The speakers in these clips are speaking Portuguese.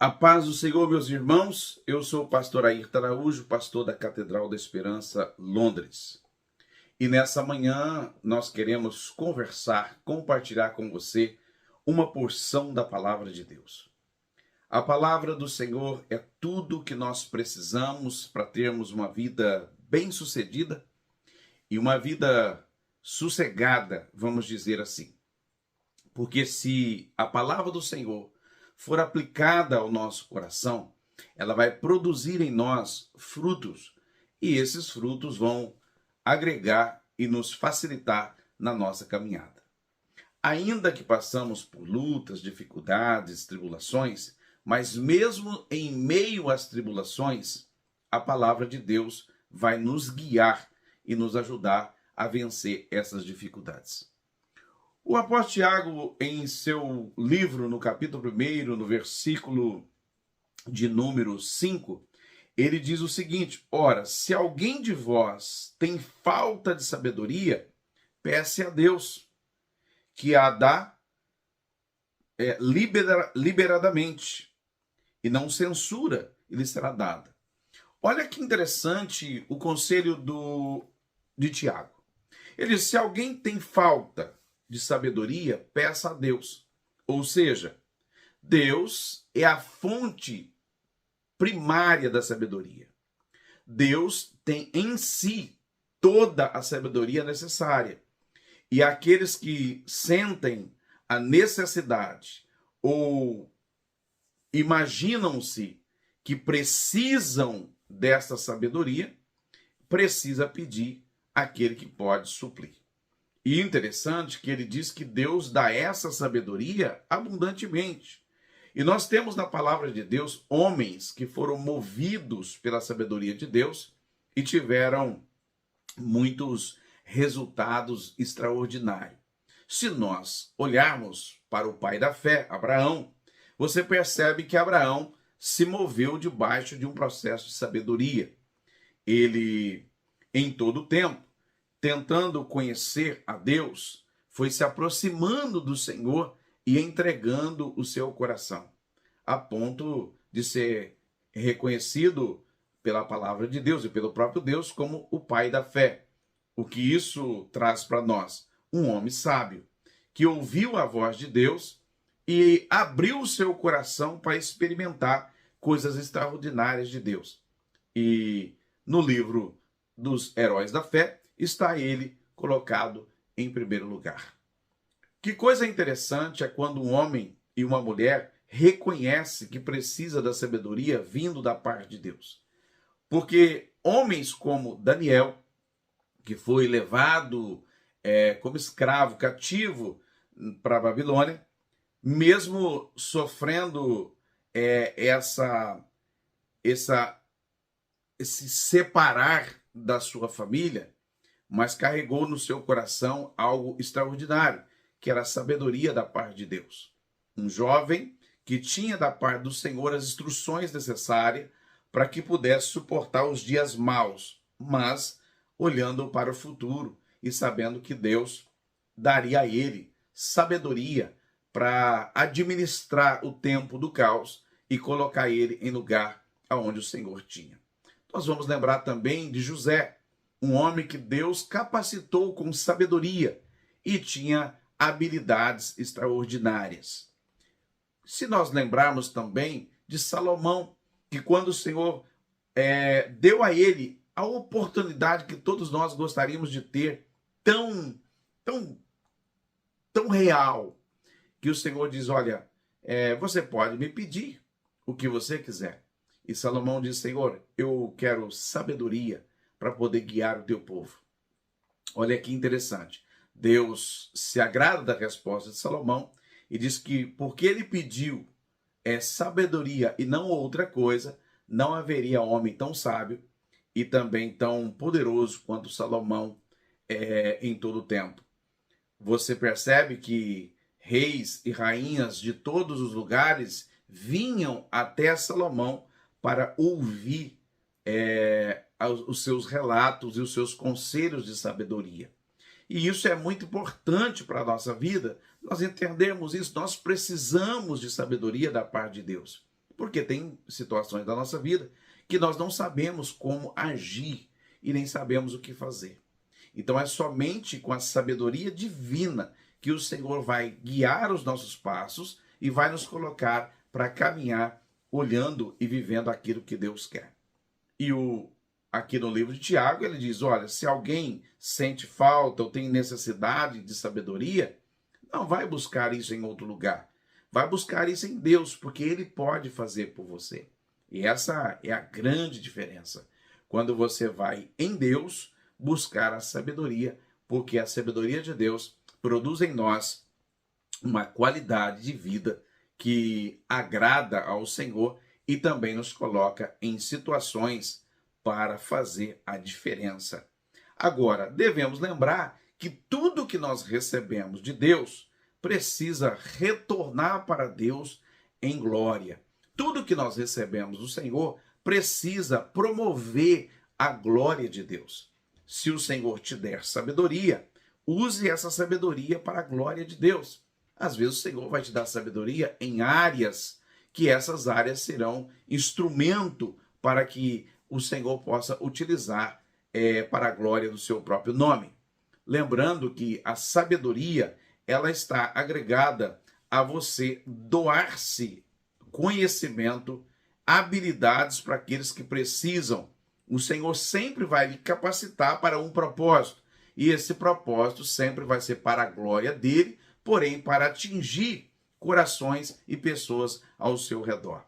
A paz do Senhor, meus irmãos. Eu sou o pastor Ayrton Araújo, pastor da Catedral da Esperança, Londres. E nessa manhã nós queremos conversar, compartilhar com você uma porção da palavra de Deus. A palavra do Senhor é tudo o que nós precisamos para termos uma vida bem-sucedida e uma vida sossegada, vamos dizer assim. Porque se a palavra do Senhor for aplicada ao nosso coração, ela vai produzir em nós frutos, e esses frutos vão agregar e nos facilitar na nossa caminhada. Ainda que passamos por lutas, dificuldades, tribulações, mas mesmo em meio às tribulações, a palavra de Deus vai nos guiar e nos ajudar a vencer essas dificuldades. O apóstolo Tiago, em seu livro, no capítulo 1, no versículo de número 5, ele diz o seguinte: ora, se alguém de vós tem falta de sabedoria, peça a Deus, que a dá liberadamente, e não censura, e lhe será dada. Olha que interessante o conselho de Tiago. Ele diz: se alguém tem falta de sabedoria, peça a Deus. Ou seja, Deus é a fonte primária da sabedoria. Deus tem em si toda a sabedoria necessária. E aqueles que sentem a necessidade ou imaginam-se que precisam dessa sabedoria, precisa pedir àquele que pode suprir. E interessante que ele diz que Deus dá essa sabedoria abundantemente. E nós temos na palavra de Deus homens que foram movidos pela sabedoria de Deus e tiveram muitos resultados extraordinários. Se nós olharmos para o pai da fé, Abraão, você percebe que Abraão se moveu debaixo de um processo de sabedoria. Ele, em todo o tempo, tentando conhecer a Deus, foi se aproximando do Senhor e entregando o seu coração, a ponto de ser reconhecido pela palavra de Deus e pelo próprio Deus como o pai da fé. O que isso traz para nós? Um homem sábio, que ouviu a voz de Deus e abriu o seu coração para experimentar coisas extraordinárias de Deus. E no livro dos heróis da fé, está ele colocado em primeiro lugar. Que coisa interessante é quando um homem e uma mulher reconhecem que precisa da sabedoria vindo da parte de Deus. Porque homens como Daniel, que foi levado como escravo cativo para a Babilônia, mesmo sofrendo esse separar da sua família, mas carregou no seu coração algo extraordinário, que era a sabedoria da parte de Deus. Um jovem que tinha da parte do Senhor as instruções necessárias para que pudesse suportar os dias maus, mas olhando para o futuro e sabendo que Deus daria a ele sabedoria para administrar o tempo do caos e colocar ele em lugar aonde o Senhor tinha. Nós vamos lembrar também de José, um homem que Deus capacitou com sabedoria e tinha habilidades extraordinárias. Se nós lembrarmos também de Salomão, que quando o Senhor deu a ele a oportunidade que todos nós gostaríamos de ter, tão real, que o Senhor diz: olha, você pode me pedir o que você quiser. E Salomão diz: Senhor, eu quero sabedoria para poder guiar o teu povo. Olha que interessante. Deus se agrada da resposta de Salomão e diz que porque ele pediu sabedoria e não outra coisa, não haveria homem tão sábio e também tão poderoso quanto Salomão em todo o tempo. Você percebe que reis e rainhas de todos os lugares vinham até Salomão para ouvir os seus relatos e os seus conselhos de sabedoria. E isso é muito importante para a nossa vida, nós entendermos isso. Nós precisamos de sabedoria da parte de Deus. Porque tem situações da nossa vida que nós não sabemos como agir e nem sabemos o que fazer. Então é somente com a sabedoria divina que o Senhor vai guiar os nossos passos e vai nos colocar para caminhar olhando e vivendo aquilo que Deus quer. E aqui no livro de Tiago ele diz, olha, se alguém sente falta ou tem necessidade de sabedoria, não vai buscar isso em outro lugar. Vai buscar isso em Deus, porque Ele pode fazer por você. E essa é a grande diferença. Quando você vai em Deus buscar a sabedoria, porque a sabedoria de Deus produz em nós uma qualidade de vida que agrada ao Senhor e também nos coloca em situações para fazer a diferença. Agora, devemos lembrar que tudo que nós recebemos de Deus precisa retornar para Deus em glória. Tudo que nós recebemos do Senhor precisa promover a glória de Deus. Se o Senhor te der sabedoria, use essa sabedoria para a glória de Deus. Às vezes o Senhor vai te dar sabedoria em áreas que essas áreas serão instrumento para que o Senhor possa utilizar para a glória do seu próprio nome. Lembrando que a sabedoria, ela está agregada a você doar-se conhecimento, habilidades para aqueles que precisam. O Senhor sempre vai lhe capacitar para um propósito. E esse propósito sempre vai ser para a glória dele, porém para atingir corações e pessoas ao seu redor.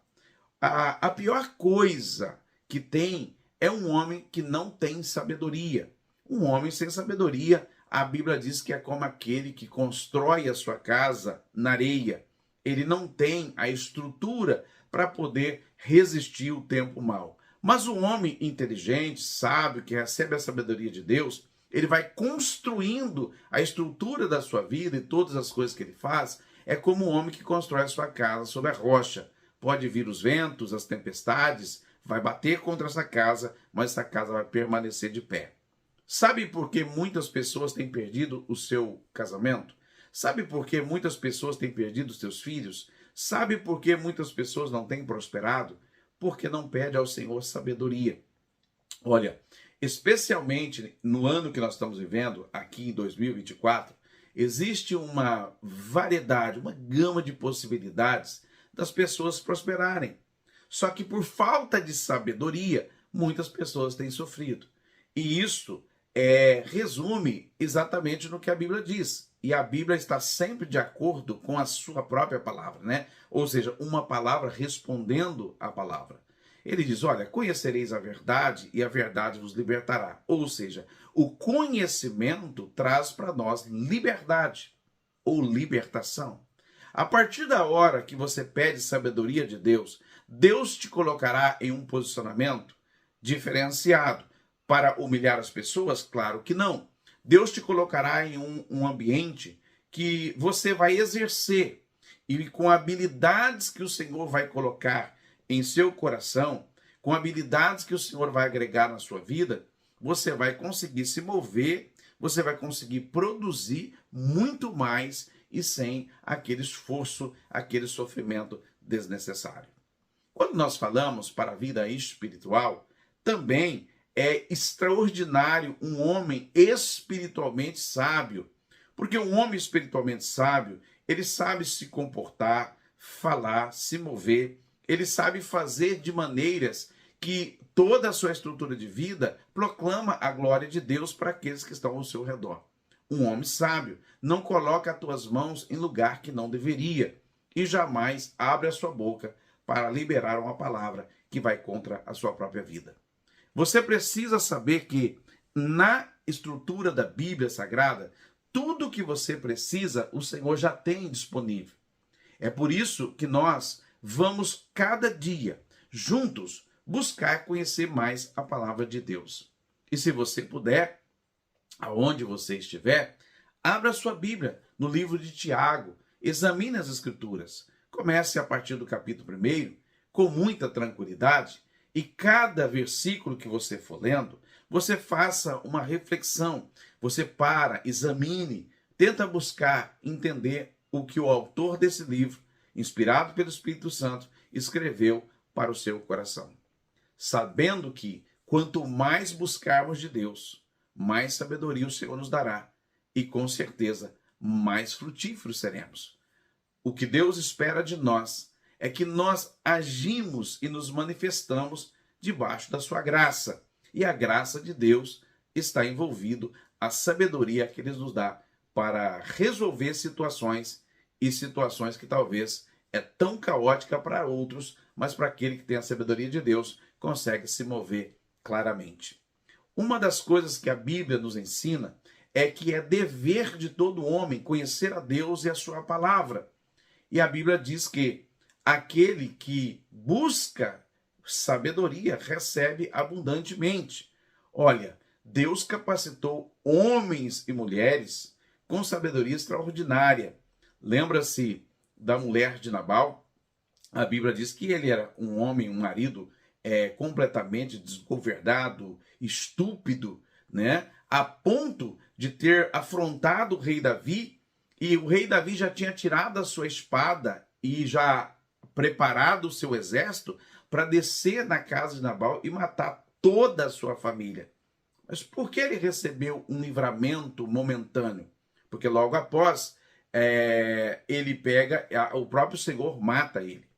A pior coisa que tem é um homem que não tem sabedoria. Um homem sem sabedoria, a Bíblia diz que é como aquele que constrói a sua casa na areia. Ele não tem a estrutura para poder resistir o tempo mau. Mas o homem inteligente, sábio, que recebe a sabedoria de Deus, ele vai construindo a estrutura da sua vida e todas as coisas que ele faz. É como um homem que constrói a sua casa sobre a rocha. Pode vir os ventos, as tempestades, vai bater contra essa casa, mas essa casa vai permanecer de pé. Sabe por que muitas pessoas têm perdido o seu casamento? Sabe por que muitas pessoas têm perdido os seus filhos? Sabe por que muitas pessoas não têm prosperado? Porque não pede ao Senhor sabedoria. Olha, especialmente no ano que nós estamos vivendo, aqui em 2024, existe uma variedade, uma gama de possibilidades das pessoas prosperarem. Só que por falta de sabedoria, muitas pessoas têm sofrido. E isso resume exatamente no que a Bíblia diz. E a Bíblia está sempre de acordo com a sua própria palavra, né? Ou seja, uma palavra respondendo à palavra. Ele diz, olha, conhecereis a verdade e a verdade vos libertará. Ou seja, o conhecimento traz para nós liberdade ou libertação. A partir da hora que você pede sabedoria de Deus, Deus te colocará em um posicionamento diferenciado para humilhar as pessoas? Claro que não. Deus te colocará em um ambiente que você vai exercer e com habilidades que o Senhor vai colocar em seu coração, com habilidades que o Senhor vai agregar na sua vida, você vai conseguir se mover, você vai conseguir produzir muito mais e sem aquele esforço, aquele sofrimento desnecessário. Quando nós falamos para a vida espiritual, também é extraordinário um homem espiritualmente sábio, porque um homem espiritualmente sábio, ele sabe se comportar, falar, se mover, ele sabe fazer de maneiras que toda a sua estrutura de vida proclama a glória de Deus para aqueles que estão ao seu redor. Um homem sábio não coloca as tuas mãos em lugar que não deveria e jamais abre a sua boca para liberar uma palavra que vai contra a sua própria vida. Você precisa saber que na estrutura da Bíblia Sagrada, tudo que você precisa, o Senhor já tem disponível. É por isso que nós vamos cada dia, juntos, buscar conhecer mais a palavra de Deus. E se você puder, aonde você estiver, abra sua Bíblia no livro de Tiago, examine as Escrituras. Comece a partir do capítulo 1, com muita tranquilidade, e cada versículo que você for lendo, você faça uma reflexão, você para, examine, tenta buscar entender o que o autor desse livro, inspirado pelo Espírito Santo, escreveu para o seu coração. Sabendo que, quanto mais buscarmos de Deus, mais sabedoria o Senhor nos dará e, com certeza, mais frutíferos seremos. O que Deus espera de nós é que nós agimos e nos manifestamos debaixo da sua graça. E a graça de Deus está envolvido a sabedoria que Ele nos dá para resolver situações e situações que talvez é tão caótica para outros, mas para aquele que tem a sabedoria de Deus consegue se mover claramente. Uma das coisas que a Bíblia nos ensina é que é dever de todo homem conhecer a Deus e a sua palavra. E a Bíblia diz que aquele que busca sabedoria recebe abundantemente. Olha, Deus capacitou homens e mulheres com sabedoria extraordinária. Lembra-se da mulher de Nabal? A Bíblia diz que ele era um homem, um marido completamente desgovernado, estúpido, né? A ponto de ter afrontado o rei Davi, e o rei Davi já tinha tirado a sua espada e já preparado o seu exército para descer na casa de Nabal e matar toda a sua família. Mas por que ele recebeu um livramento momentâneo? Porque logo após, ele pega, o próprio Senhor mata ele.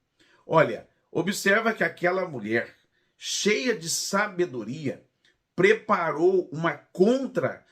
Olha, observa que aquela mulher, cheia de sabedoria, preparou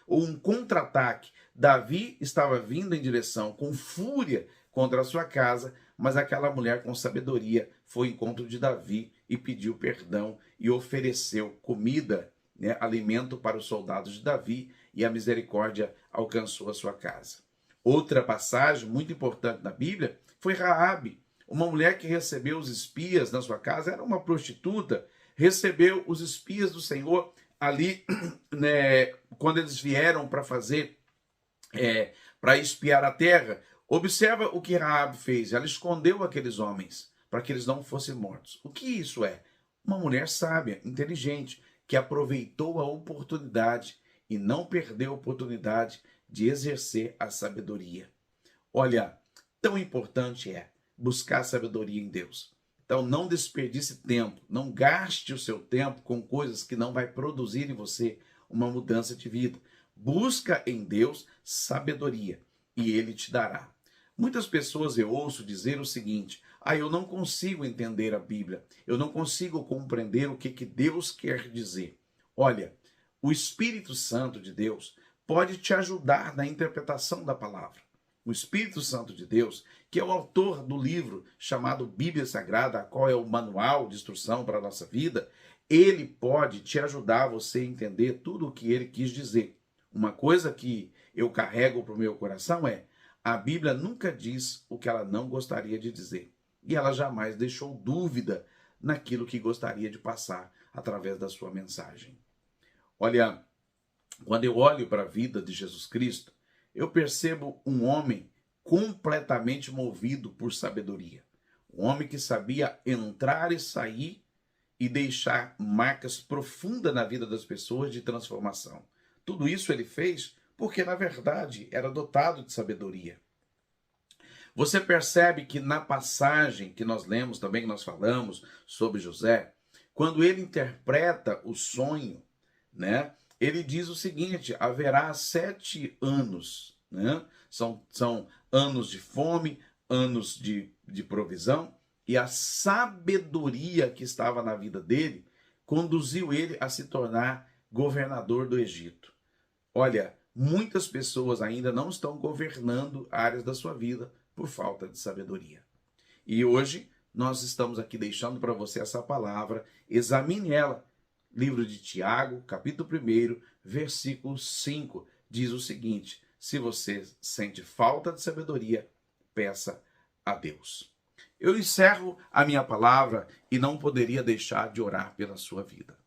um contra-ataque. Davi estava vindo em direção com fúria contra a sua casa, mas aquela mulher com sabedoria foi ao encontro de Davi e pediu perdão e ofereceu comida, né, alimento para os soldados de Davi, e a misericórdia alcançou a sua casa. Outra passagem muito importante na Bíblia foi Raabe, uma mulher que recebeu os espias na sua casa, era uma prostituta, recebeu os espias do Senhor ali, né, quando eles vieram para para espiar a terra. Observa o que Raabe fez. Ela escondeu aqueles homens para que eles não fossem mortos. O que isso é? Uma mulher sábia, inteligente, que aproveitou a oportunidade e não perdeu a oportunidade de exercer a sabedoria. Olha, tão importante é buscar sabedoria em Deus. Então não desperdice tempo, não gaste o seu tempo com coisas que não vai produzir em você uma mudança de vida. Busca em Deus sabedoria e Ele te dará. Muitas pessoas eu ouço dizer o seguinte: eu não consigo entender a Bíblia, eu não consigo compreender o que Deus quer dizer. Olha, o Espírito Santo de Deus pode te ajudar na interpretação da palavra. O Espírito Santo de Deus, que é o autor do livro chamado Bíblia Sagrada, a qual é o manual de instrução para a nossa vida, ele pode te ajudar você a entender tudo o que ele quis dizer. Uma coisa que eu carrego para o meu coração é: a Bíblia nunca diz o que ela não gostaria de dizer. E ela jamais deixou dúvida naquilo que gostaria de passar através da sua mensagem. Olha, quando eu olho para a vida de Jesus Cristo, eu percebo um homem completamente movido por sabedoria. Um homem que sabia entrar e sair e deixar marcas profundas na vida das pessoas de transformação. Tudo isso ele fez porque, na verdade, era dotado de sabedoria. Você percebe que na passagem que nós lemos também, que nós falamos sobre José, quando ele interpreta o sonho, né, ele diz o seguinte: haverá 7 anos, né? São anos de fome, anos de provisão, e a sabedoria que estava na vida dele conduziu ele a se tornar governador do Egito. Olha, muitas pessoas ainda não estão governando áreas da sua vida por falta de sabedoria. E hoje nós estamos aqui deixando para você essa palavra, examine ela. Livro de Tiago, capítulo 1, versículo 5, diz o seguinte: se você sente falta de sabedoria, peça a Deus. Eu encerro a minha palavra e não poderia deixar de orar pela sua vida.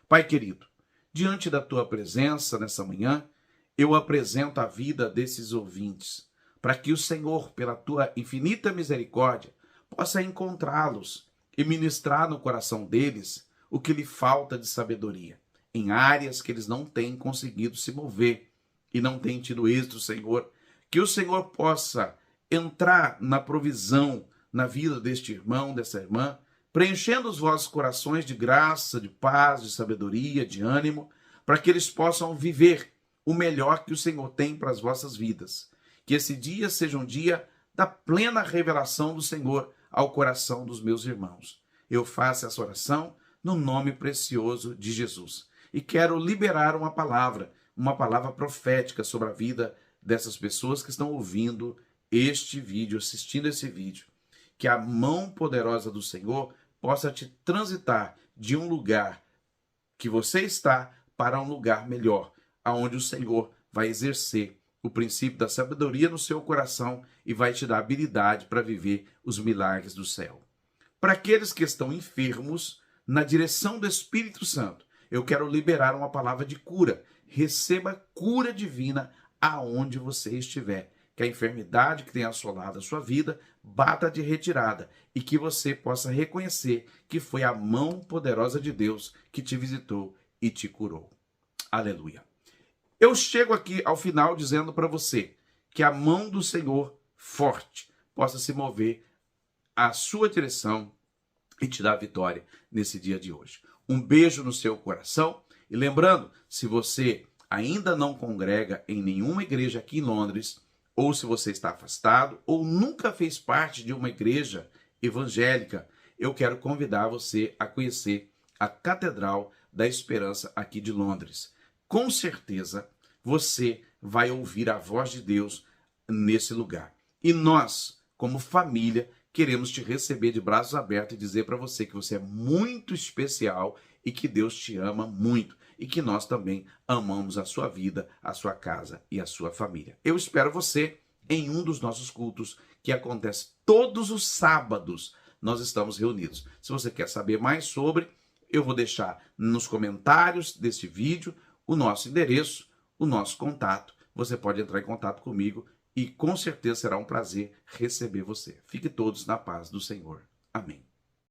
Pai querido, diante da tua presença nessa manhã, eu apresento a vida desses ouvintes, para que o Senhor, pela tua infinita misericórdia, possa encontrá-los e ministrar no coração deles o que lhe falta de sabedoria, em áreas que eles não têm conseguido se mover e não têm tido êxito, Senhor. Que o Senhor possa entrar na provisão na vida deste irmão, dessa irmã, preenchendo os vossos corações de graça, de paz, de sabedoria, de ânimo, para que eles possam viver o melhor que o Senhor tem para as vossas vidas. Que esse dia seja um dia da plena revelação do Senhor ao coração dos meus irmãos. Eu faço essa oração no nome precioso de Jesus. E quero liberar uma palavra profética sobre a vida dessas pessoas que estão ouvindo este vídeo, assistindo esse vídeo. Que a mão poderosa do Senhor possa te transitar de um lugar que você está para um lugar melhor, aonde o Senhor vai exercer o princípio da sabedoria no seu coração e vai te dar habilidade para viver os milagres do céu. Para aqueles que estão enfermos, na direção do Espírito Santo, eu quero liberar uma palavra de cura. Receba cura divina aonde você estiver. Que a enfermidade que tem assolado a sua vida bata de retirada e que você possa reconhecer que foi a mão poderosa de Deus que te visitou e te curou. Aleluia. Eu chego aqui ao final dizendo para você que a mão do Senhor forte possa se mover à sua direção e te dar vitória nesse dia de hoje. Um beijo no seu coração e lembrando, se você ainda não congrega em nenhuma igreja aqui em Londres, ou se você está afastado, ou nunca fez parte de uma igreja evangélica, eu quero convidar você a conhecer a Catedral da Esperança aqui de Londres. Com certeza, você vai ouvir a voz de Deus nesse lugar. E nós, como família, queremos te receber de braços abertos e dizer para você que você é muito especial e que Deus te ama muito. E que nós também amamos a sua vida, a sua casa e a sua família. Eu espero você em um dos nossos cultos que acontece todos os sábados. Nós estamos reunidos. Se você quer saber mais sobre, eu vou deixar nos comentários deste vídeo o nosso endereço, o nosso contato. Você pode entrar em contato comigo e com certeza será um prazer receber você. Fique todos na paz do Senhor. Amém.